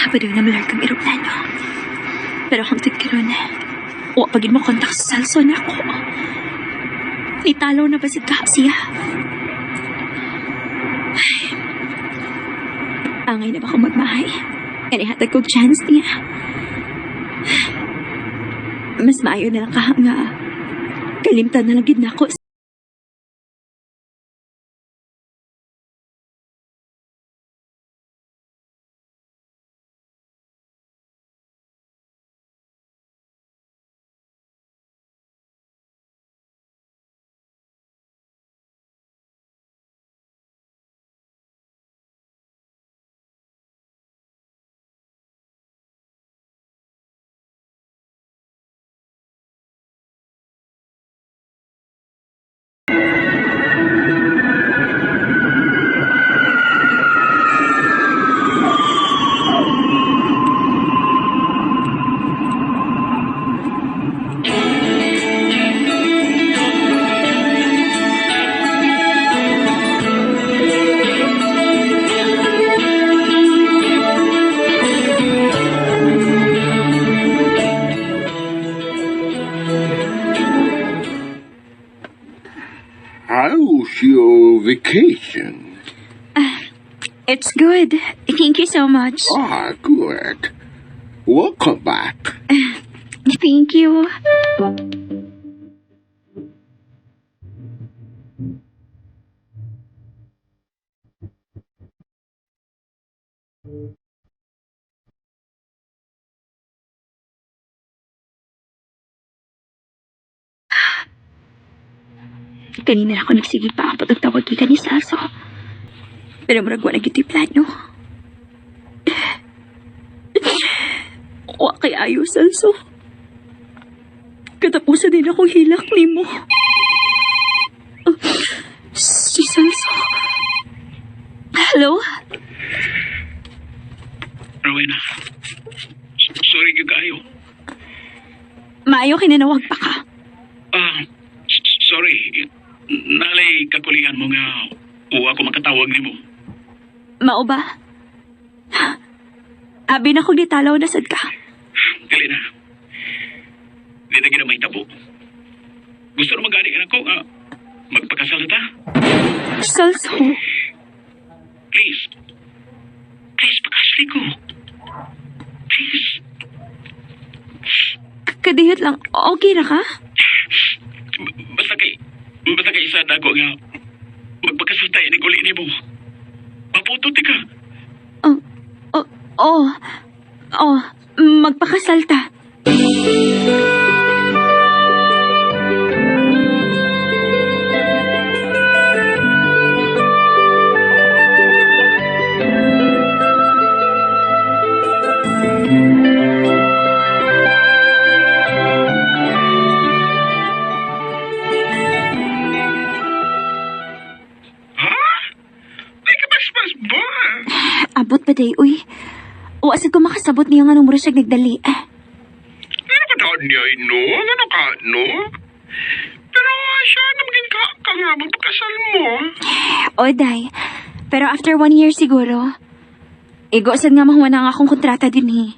Pwede na malar kang aeroplano. Pero hangtod karon, wa pagin mo kontak sa cellphone ako. Italaw na ba si siya? Angay na ba akong magmahay? Kanihatag kong chance niya. Mas maayo na lang kahanga. Kalimtan na lang gid nako. How's your vacation? It's good. Thank you so much. Ah, good. Welcome back. Thank you. Kanina ako nagsige pa ang pagtawag ka ni Saso. Pero murag wala giti plano. Wa kay ayo, Salso. Katapusan din akong hilak ni mo. Si Salso. Hello? Rowena, sorry ka kayo. Maayo kinanawag pa ka. Sorry. Nalay kakulian mo nga uwa ko makatawag ni mo. Mao ba? Abi na kong ditalaw na sad ka. Dili na. Di na ginamay tabo. Gusto na magani ka na ko nga magpakasal na ta? Salso. Please. Please, pakasali ko. Please. Kadiyot lang. Okay na ka? Basta kay isa na ko nga magpakasal tayo ni kuli ni mo. Maputo ti ka. Magpakasalta. Abot pa day, uy. Uwasag ko makasabot niya nga nung mura siya nagdali. Ano ka daon niya, no? Ano ka, no? Pero siya namagin ka nga magpakasal mo. O, day. Pero after 1 year siguro, igosad nga mahuwa na nga akong kontrata din eh.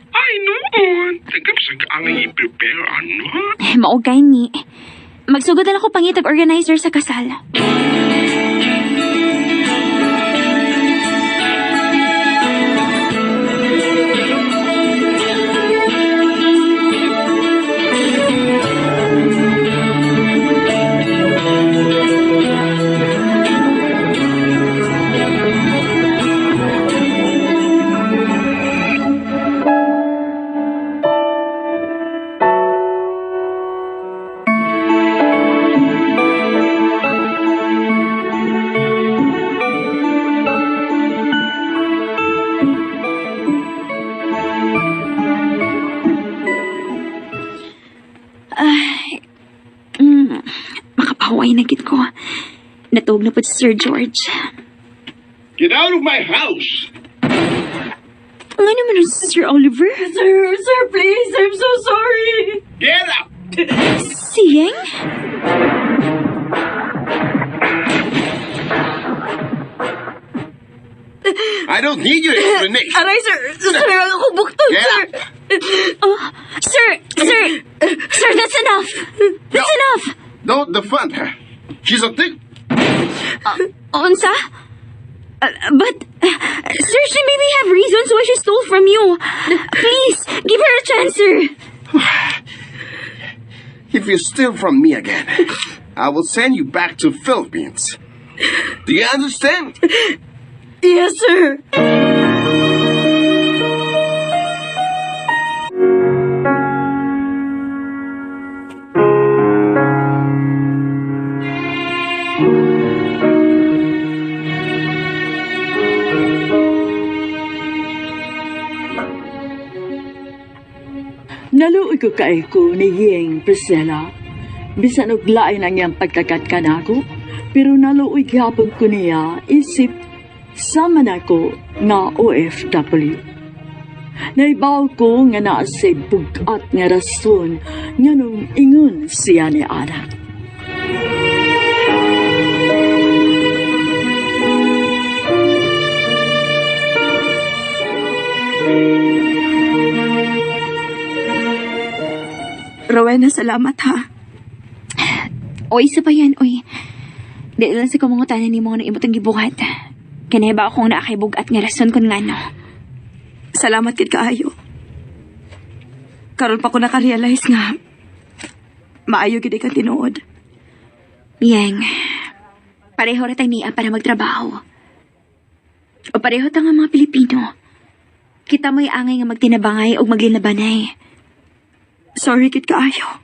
Ay, noon. Nagkapsag ka ang i-prepare, ano? Maugay ni. Magsugod na ako pangitag organizer sa kasal. Makapaway na gid ko. Natuog na po si Sir George. Get out of my house! Ano naman yun, Sir Oliver? Sir, please. I'm so sorry. Get out! Siyeng? I don't need your explanation. Aray, sir. Sir, ako buktong, Get sir. up. Sir, that's enough. That's No. enough. Don't defend her. She's a thief. Unsa? But, sir, she maybe have reasons why she stole from you. Please, give her a chance, sir. If you steal from me again, I will send you back to Philippines. Do you understand? Yes, sir. Naluoy ko kay ko ni Yeng Priscilla. Bisan og lain ang iyang pagkakat kanako, pero naluoy gihapon ko niya isip sama na ko nga OFW. Naibaw ko nga naa say bugat nga rason nga nung ingon siya ni Ana. Rowena, salamat ha. O, isa pa yan, oy. Di lang sa kumangutan ni mo na imotang gibuhat. Kanay ba akong naakaibugat nga rason kung nga no? Salamat kid kaayo. Karon pa ko nakarealize nga maayo gid kang tinuod. Yang, pareho ra tayo niya para magtrabaho. O pareho ta nga mga Pilipino. Kita mo'y angay nga magtinabangay o maglinabanay. Sorry kid kaayo.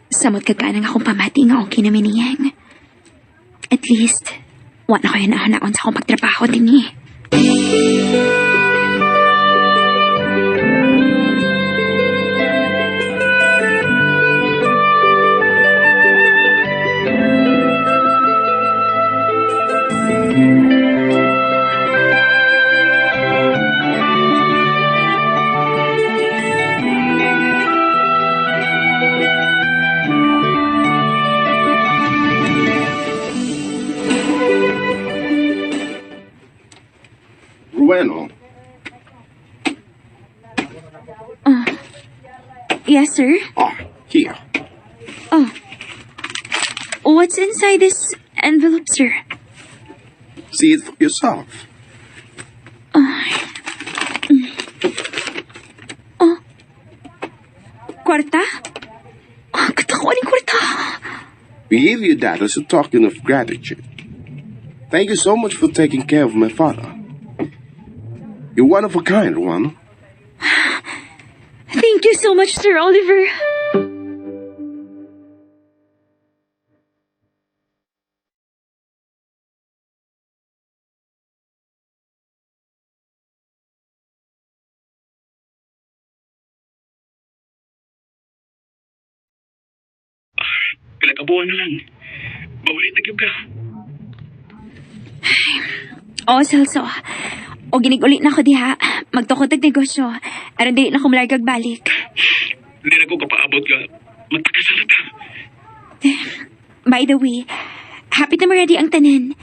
Samot kaganang akong pamati nga okay namin niyang. At least, wala ko yun naon sa akong pagtrabaho din eh. Bueno, Yes, sir? here. What's inside this envelope, sir? See it for yourself. Kwarta? Katakuan yung kwarta. We give you that as a token of gratitude. Thank you so much for taking care of my father. You're one of a kind, one. Thank you so much, Sir Oliver. Pila ka buwan na lang. Bawait na gyud ka. Oo, Celso. O ginig-ulit na ako diha. Magtukod og negosyo. Aron dili na ko malargag balik. Hindi na ko kapaabot ka. Magpakasala ka. By the way, happy na ready ang tanan.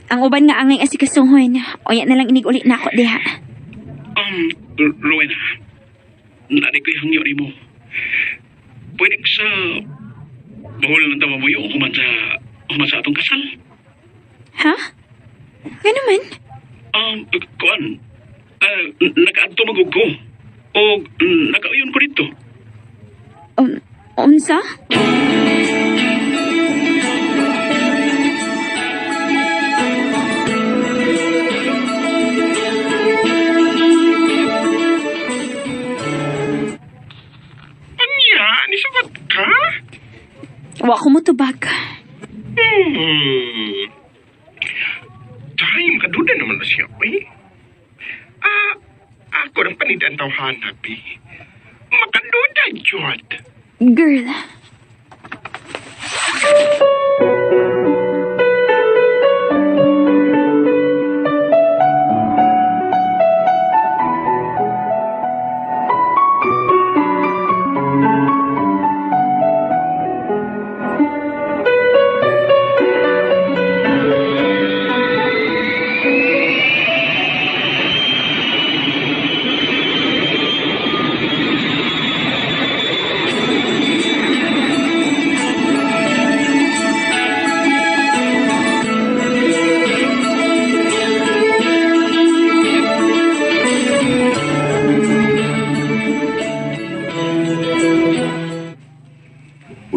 Ang uban nga angay asikasuhon. O yan na lang inig-ulit na ako diha. Rowena. Nari ko yung hangyo ni mo. Pwede ko sa... Bahol ng tama mo yung human sa atong kasal. Ha? Nga naman? Kuan. Nakaadto magug ko. O nakauyon ko dito. Unsa? Anya, nisugat ka? Wa ko mo tubag. Time, kaduda naman na siya, eh. Ako ng panidan tawhanap, eh. Makaduda Jord. Girl.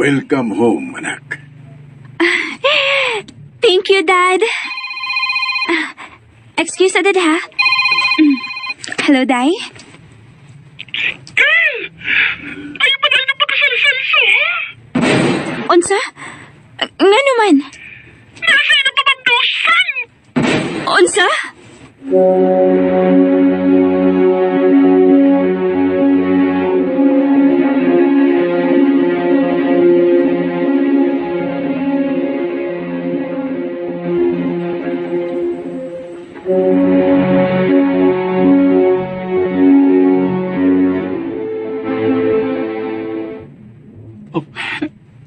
Welcome home, anak. Thank you, Dad. Excuse Dad, ha? Hello, Day? Girl! Ayaw ba tayo napagkasalsalso, ha? Unsa? Nga naman? Nasa na pamagdusan! Unsa? Oh,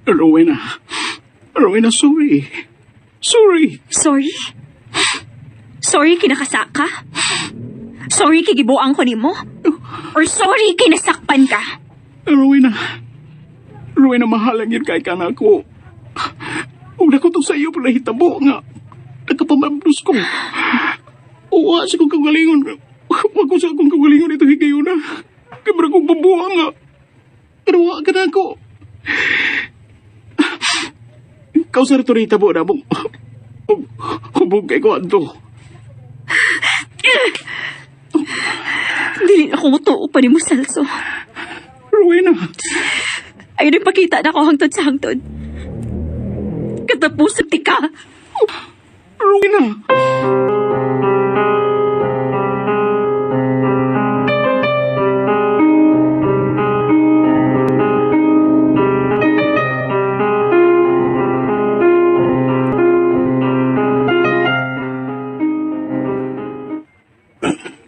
Rowena. Rowena, sorry. Sorry. Sorry? Sorry kinakasaka? Sorry kigibuang ko nimo? Or sorry kinasakpan ka? Rowena. Rowena, mahalang yun kay ka na ako. Huwag na ko itong sa iyo pala hitabo nga. Nagkapamablos ko. Uwa sa kong kagalingon. Huwag ko sa akong kagalingon ito higayon na. Kamara kong babuha nga. Pero wala ka na ako. Kau sa rito hitabo na mo. Hubog kay ko anto. Dili na ko mutuo pa ni mo, Celso. Rowena. Ay, nagpakita na ako hangtod sa hangtod. Katapusan ti ka. Rowena.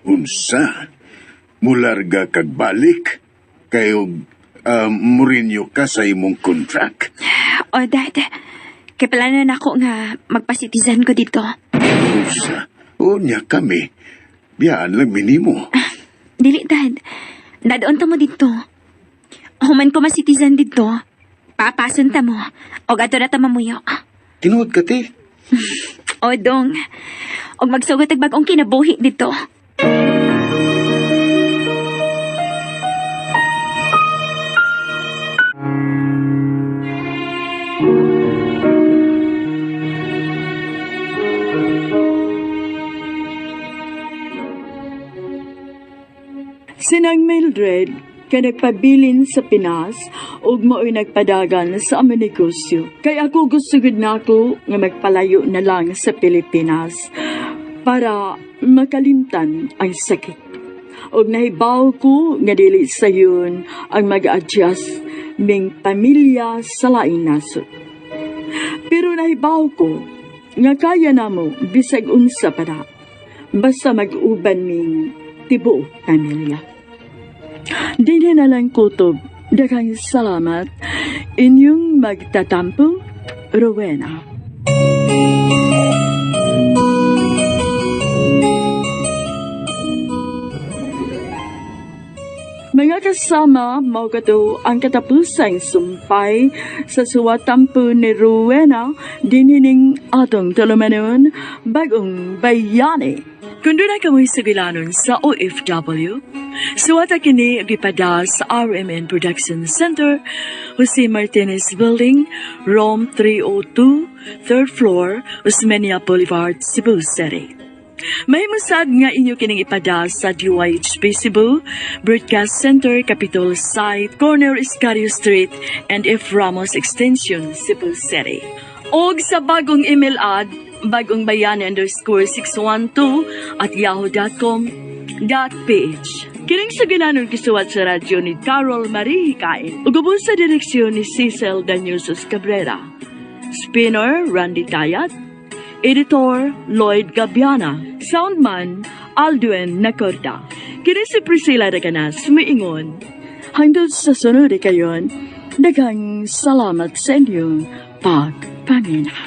Unsa? Mularga kag balik? Kayo, murinyo ka sa imong contract? O, Dad. Kaya pala na ako nga magpasitizen ko dito. Unsa? Unya kami. Biyaan lang minimo. Dili, Dad. Dadon ta mo dito. Human ko masitizen dito. Papason ta mo. O gato na ta mamuyo. Tinuod ka, te. O, dong. O magsugot ag bagong kinabuhi dito. Sinang Mildred, kay nagpabilin sa Pinas, ug mao'y nagpadagan sa aming negosyo. Kay ako gusto gud nako nga magpalayo na lang sa Pilipinas para makalimtan ang sakit. Og nahibaw ko nga dili sayon ang mag-adjust ming pamilya sa laing nasod. Pero nahibaw ko nga kaya namo bisag unsa pa na, basta mag-uban ming tibuok pamilya. Dili na lang kutob, daghang salamat, inyong magtatampo, Rowena. Mga kasama, mao kato ang katapusang sumpay sa suwatampo ni Rowena dinhining atong tulumanon bagong bayani. Kung doon ka mo'y sugilanon sa OFW, suwata kini gipada sa RMN Production Center, Jose Martinez Building, Rome 302, 3rd floor, Osmeña Boulevard, Cebu City. May musad nga inyo kining ipada sa DYHP Cebu, Broadcast Center, Capitol Site, Corner Iscario Street, and F. Ramos Extension, Cebu City. Og sa bagong email ad, bagongbayani_612 at yahoo.com.ph. Kining sa ginanon kisuwat sa radyo ni Carol Marie Hikain, ugubon sa direksyon ni Cecil Daniusos Cabrera. Spinner, Randy Tayat. Editor, Lloyd Gabiana. Soundman, Aldwin Nacorda. Kini si Priscilla Daganas, sumiingon. Hanggang sa sunod kayon, daghang salamat sa inyong pagpangina.